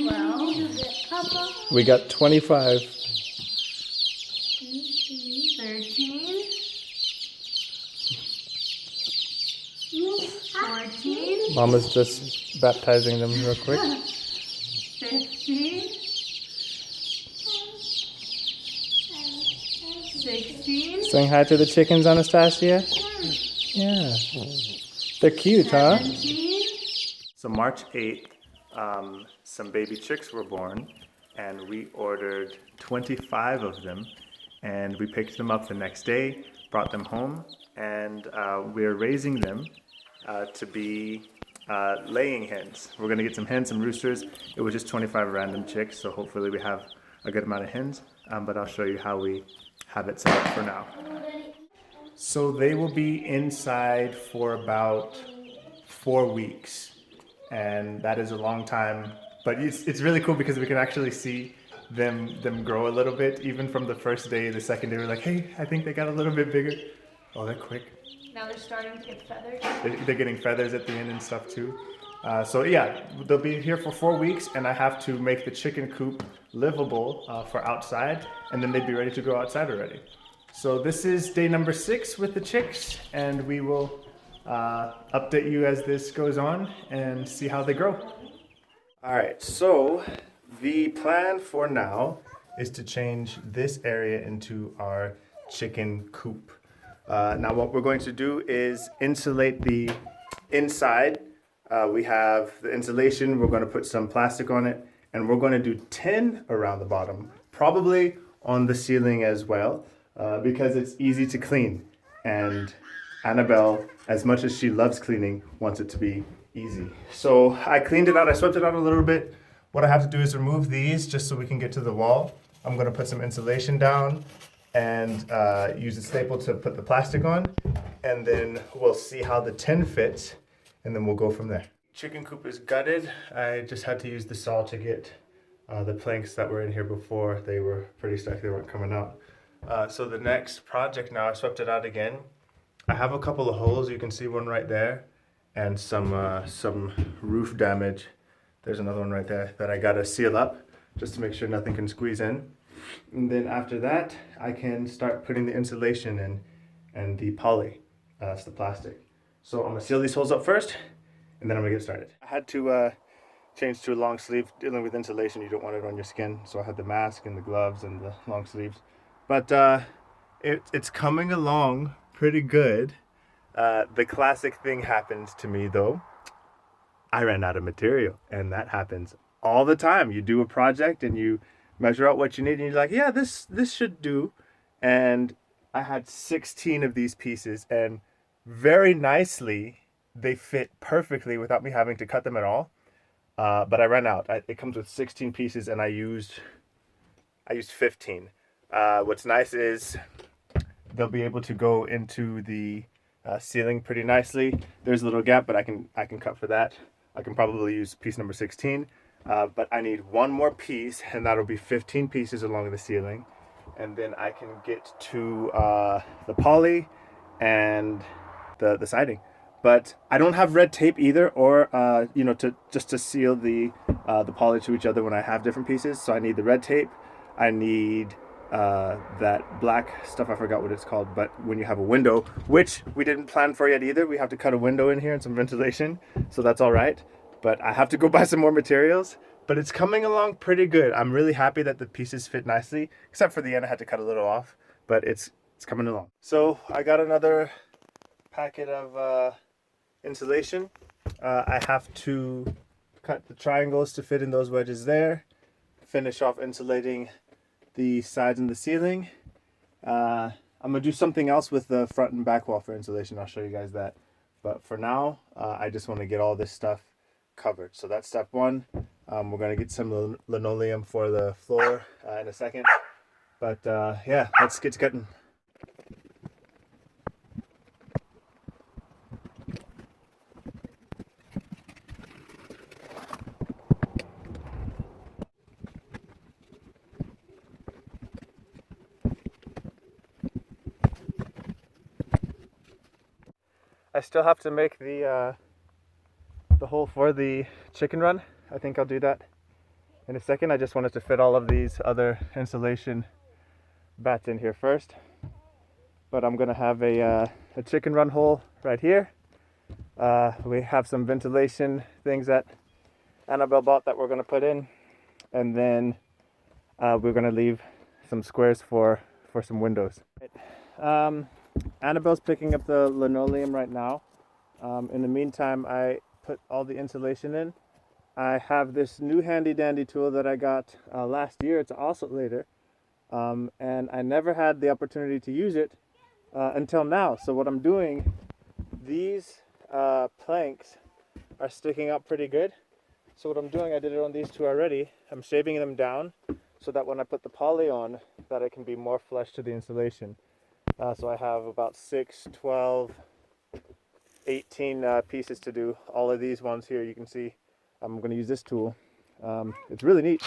12, We got 25. 13, 14, Mama's just baptizing them real quick. 15, 16, Saying hi to the chickens, Anastasia? Yeah. They're cute, huh? 17. So March 8th, some baby chicks were born, and we ordered 25 of them, and we picked them up the next day, brought them home, and we're raising them to be laying hens. We're gonna get some hens, some roosters. It was just 25 random chicks, so hopefully we have a good amount of hens, but I'll show you how we have it set up for now. So they will be inside for about 4 weeks, and that is a long time, but it's really cool because we can actually see them grow a little bit, even from the first day. The second day we're like, hey, I think they got a little bit bigger. Oh, they're quick. Now they're starting to get feathers. They're getting feathers at the end and stuff too. So yeah, they'll be here for 4 weeks, and I have to make the chicken coop livable for outside, and then they'd be ready to go outside already. So this is day number 6 with the chicks, and we will update you as this goes on and see how they grow. All right, so the plan for now is to change this area into our chicken coop. Now what we're going to do is insulate the inside. We have the insulation, we're going to put some plastic on it, and we're going to do tin around the bottom, probably on the ceiling as well, because it's easy to clean. And Annabelle, as much as she loves cleaning, wants it to be easy. So I cleaned it out, I swept it out a little bit. What I have to do is remove these just so we can get to the wall. I'm going to put some insulation down and use a staple to put the plastic on, and then we'll see how the tin fits, and then we'll go from there. Chicken coop is gutted. I just had to use the saw to get the planks that were in here before. They were pretty stuck, they weren't coming out. So the next project now, I swept it out again. I have a couple of holes, you can see one right there, and some roof damage. There's another one right there that I gotta seal up just to make sure nothing can squeeze in. And then after that, I can start putting the insulation in and the poly, that's the plastic. So I'm gonna seal these holes up first, and then I'm gonna get started. I had to change to a long sleeve. Dealing with insulation, you don't want it on your skin, so I had the mask and the gloves and the long sleeves. But it's coming along pretty good. The classic thing happened to me though. I ran out of material, and that happens all the time. You do a project and you measure out what you need, and you're like, yeah, this should do. And I had 16 of these pieces, and very nicely they fit perfectly without me having to cut them at all. But I ran out. It comes with 16 pieces, and I used 15. What's nice is they'll be able to go into the ceiling pretty nicely. There's a little gap, but I can cut for that. I can probably use piece number 16, but I need one more piece, and that'll be 15 pieces along the ceiling, and then I can get to the poly and the siding. But I don't have red tape either, or to seal the poly to each other when I have different pieces. So I need the red tape. I need that black stuff, I forgot what it's called, but when you have a window, which we didn't plan for yet either, we have to cut a window in here and some ventilation, so that's all right. But I have to go buy some more materials, but it's coming along pretty good. I'm really happy that the pieces fit nicely, except for the end I had to cut a little off, but it's coming along. So I got another packet of insulation. I have to cut the triangles to fit in those wedges there, finish off insulating the sides and the ceiling. I'm gonna do something else with the front and back wall for insulation. I'll show you guys that. But for now, I just want to get all this stuff covered. So that's step 1. We're gonna get some linoleum for the floor in a second. But yeah, let's get to cutting. I still have to make the hole for the chicken run. I think I'll do that in a second. I just wanted to fit all of these other insulation bats in here first. But I'm gonna have a chicken run hole right here. We have some ventilation things that Annabelle bought that we're gonna put in, and then we're gonna leave some squares for some windows. Annabelle's picking up the linoleum right now. In the meantime, I put all the insulation in. I have this new handy dandy tool that I got last year. It's an oscillator, and I never had the opportunity to use it until now. So what I'm doing, these planks are sticking up pretty good. So what I'm doing, I did it on these two already. I'm shaving them down so that when I put the poly on, that it can be more flush to the insulation. So I have about 6, 12, 18 pieces to do. All of these ones here, you can see I'm going to use this tool. It's really neat,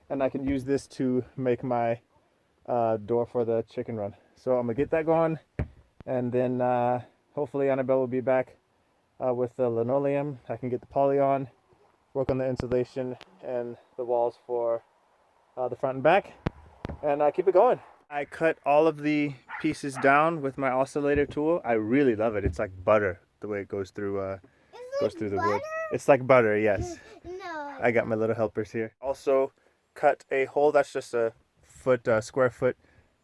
and I can use this to make my door for the chicken run. So I'm going to get that going, and then hopefully Annabelle will be back with the linoleum. I can get the poly on, work on the insulation and the walls for the front and back, and keep it going. I cut all of the pieces down with my oscillator tool. I really love it. It's like butter the way it goes through the wood. It's like butter, yes. No. I got my little helpers here. Also cut a hole that's just a square foot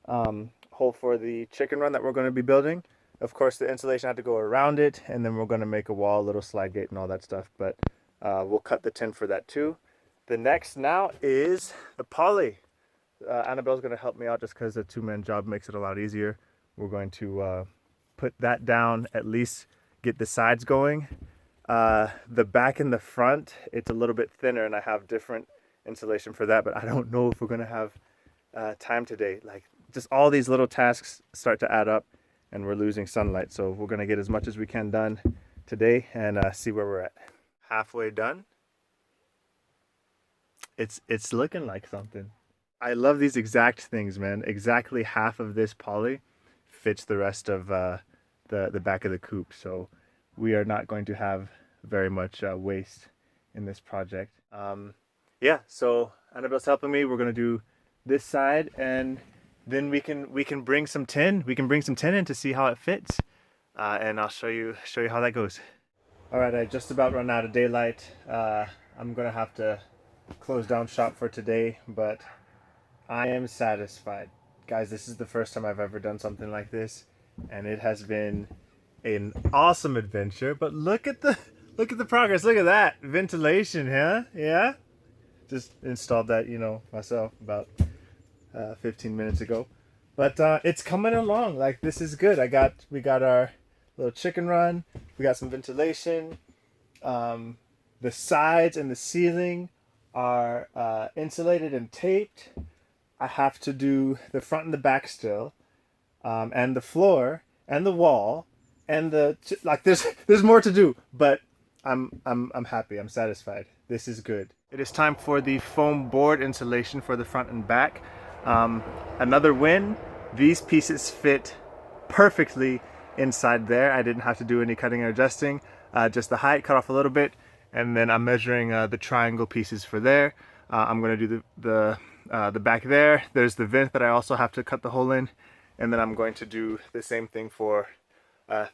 hole for the chicken run that we're going to be building. Of course, the insulation had to go around it, and then we're going to make a wall, little slide gate and all that stuff, but we'll cut the tin for that too. The next now is the poly. Annabelle's going to help me out just because the two-man job makes it a lot easier. We're going to put that down, at least get the sides going. The back and the front, it's a little bit thinner, and I have different insulation for that, but I don't know if we're going to have time today. Like, just all these little tasks start to add up, and we're losing sunlight. So we're going to get as much as we can done today and see where we're at. Halfway done. It's looking like something. I love these exact things, man. Exactly half of this poly fits the rest of the back of the coop. So we are not going to have very much waste in this project. Yeah, so Annabelle's helping me. We're gonna do this side, and then we can bring some tin. We can bring some tin in to see how it fits, and I'll show you how that goes. All right, I just about run out of daylight. I'm gonna have to close down shop for today, but I am satisfied. Guys, this is the first time I've ever done something like this, and it has been an awesome adventure. But look at the progress. Look at that ventilation, huh? Yeah, just installed that, myself about 15 minutes ago. But it's coming along. Like, this is good. We got our little chicken run. We got some ventilation. The sides and the ceiling are insulated and taped. I have to do the front and the back still, and the floor and the wall, and there's more to do, but I'm happy. I'm satisfied. This is good. It is time for the foam board insulation for the front and back. Another win. These pieces fit perfectly inside there. I didn't have to do any cutting or adjusting. Just the height, cut off a little bit, and then I'm measuring the triangle pieces for there. I'm going to do the back there. There's the vent that I also have to cut the hole in, and then I'm going to do the same thing for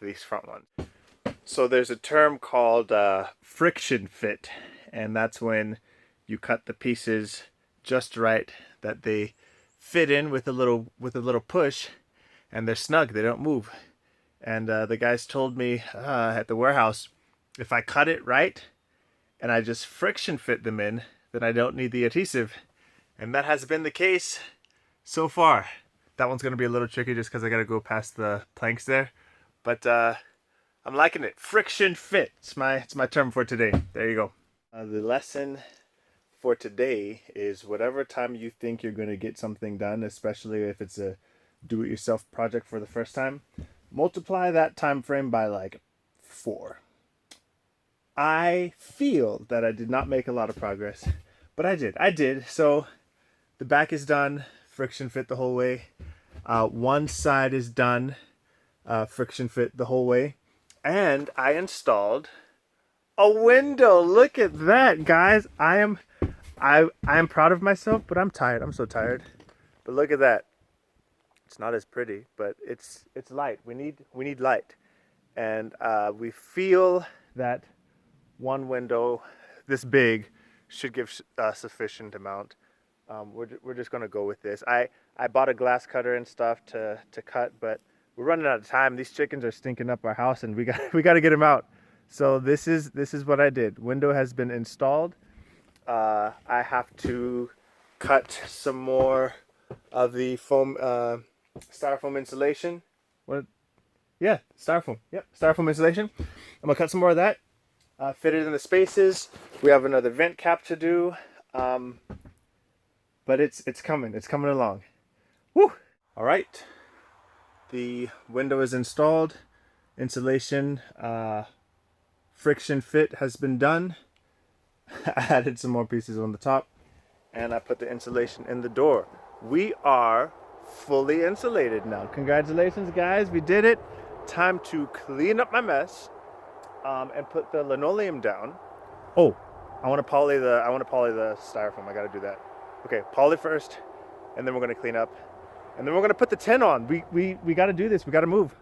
these front ones. So there's a term called friction fit, and that's when you cut the pieces just right that they fit in with a little push, and they're snug. They don't move. And the guys told me at the warehouse, if I cut it right and I just friction fit them in, then I don't need the adhesive. And that has been the case so far. That one's going to be a little tricky just because I got to go past the planks there. But I'm liking it. Friction fit. It's my term for today. There you go. The lesson for today is whatever time you think you're going to get something done, especially if it's a do-it-yourself project for the first time, multiply that time frame by like 4. I feel that I did not make a lot of progress, but I did. So the back is done, friction fit the whole way. One side is done, friction fit the whole way. And I installed a window. Look at that, guys. I I am proud of myself, but I'm tired. I'm so tired. But look at that. It's not as pretty, but it's light. We need light, and we feel that one window this big should give sufficient amount. We're just gonna go with this. I bought a glass cutter and stuff to cut, but we're running out of time. These chickens are stinking up our house, and we got to get them out. So this is what I did. Window has been installed. I have to cut some more of the foam, styrofoam insulation. What? Yeah, styrofoam. Yep, styrofoam insulation. I'm gonna cut some more of that. Fit it in the spaces. We have another vent cap to do. But it's coming. It's coming along. Woo! All right. The window is installed. Insulation, friction fit has been done. I added some more pieces on the top, and I put the insulation in the door. We are fully insulated now. Congratulations, guys. We did it. Time to clean up my mess, and put the linoleum down. Oh, I want to poly the styrofoam. I got to do that. Okay, poly first, and then we're gonna clean up, and then we're gonna put the tent on. We got to do this. We got to move.